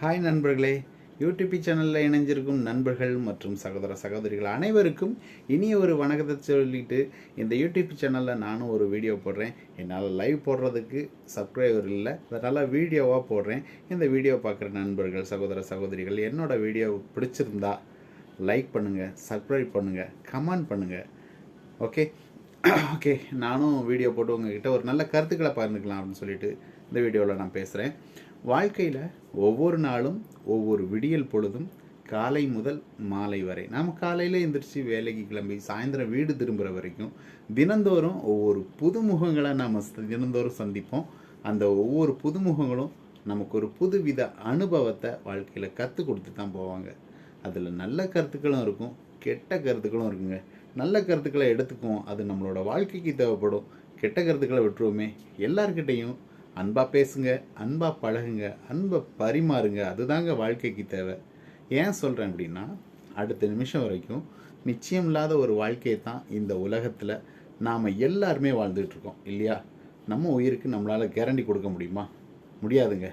Hi நண்பர்களே, YouTube சேனலில் இணைஞ்சிருக்கும் நண்பர்கள் மற்றும் சகோதர சகோதரிகள் அனைவருக்கும் இனிய ஒரு வணக்கத்தை சொல்லிட்டு இந்த யூடியூப் சேனலில் நானும் ஒரு வீடியோ போடுறேன். என்னால் லைவ் போடுறதுக்கு சப்ஸ்கிரைபர் இல்லை, அதனால் வீடியோவாக போடுறேன். இந்த வீடியோ பார்க்குற நண்பர்கள் சகோதர சகோதரிகள் என்னோடய வீடியோ பிடிச்சிருந்தா லைக் பண்ணுங்கள், சப்ஸ்கிரைப் பண்ணுங்கள், கமெண்ட் பண்ணுங்கள். ஓகே நானும் வீடியோ போட்டு உங்ககிட்ட ஒரு நல்ல கருத்துக்களை பகிர்ந்துக்கலாம் அப்படின்னு சொல்லிட்டு இந்த வீடியோவில் நான் பேசுகிறேன். வாழ்க்கையில் ஒவ்வொரு நாளும் ஒவ்வொரு விடியல் பொழுதும் காலை முதல் மாலை வரை நாம் காலையில் எந்திரிச்சு வேலைக்கு கிளம்பி சாயந்தரம் வீடு திரும்புகிற வரைக்கும் தினந்தோறும் ஒவ்வொரு புதுமுகங்களை நாம் தினந்தோறும் சந்திப்போம். அந்த ஒவ்வொரு புதுமுகங்களும் நமக்கு ஒரு புதுவித அனுபவத்தை வாழ்க்கையில் கற்றுக் கொடுத்து தான் போவாங்க. அதில் நல்ல கருத்துக்களும் இருக்கும், கெட்ட கருத்துக்களும் இருக்குங்க. நல்ல கருத்துக்களை எடுத்துக்குவோம், அது நம்மளோட வாழ்க்கைக்கு தேவைப்படும். கெட்ட கருத்துக்களை விட்டுருவோமே. எல்லார்கிட்டையும் அன்பாக பேசுங்க, அன்பாக பழகுங்க, அன்பை பரிமாறுங்க. அதுதாங்க வாழ்க்கைக்கு தேவை. ஏன் சொல்கிறேன் அப்படின்னா, அடுத்த நிமிஷம் வரைக்கும் நிச்சயம் இல்லாத ஒரு வாழ்க்கையை தான் இந்த உலகத்தில் நாம் எல்லாருமே வாழ்ந்துட்டுருக்கோம் இல்லையா? நம்ம உயிருக்கு நம்மளால் கேரண்டி கொடுக்க முடியுமா? முடியாதுங்க.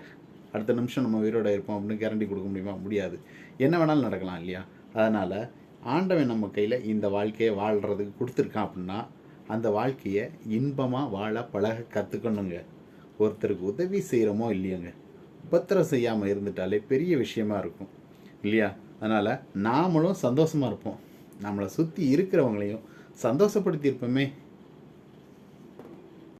அடுத்த நிமிஷம் நம்ம உயிரோடு இருப்போம் அப்படின்னு கேரண்டி கொடுக்க முடியுமா? முடியாது. என்ன வேணாலும் நடக்கலாம் இல்லையா? அதனால் ஆண்டவன் நம்ம கையில் இந்த வாழ்க்கையை வாழ்கிறதுக்கு கொடுத்துருக்கான் அப்படின்னா அந்த வாழ்க்கையை இன்பமாக வாழ பழக கற்றுக்கணுங்க. ஒருத்தருக்கு உதவி செய்கிறோமோ இல்லையோங்க, உபத்திரம் செய்யாமல் இருந்துட்டாலே பெரிய விஷயமா இருக்கும் இல்லையா? அதனால் நாமளும் சந்தோஷமாக இருப்போம், நம்மளை சுற்றி இருக்கிறவங்களையும் சந்தோஷப்படுத்தி இருப்போமே.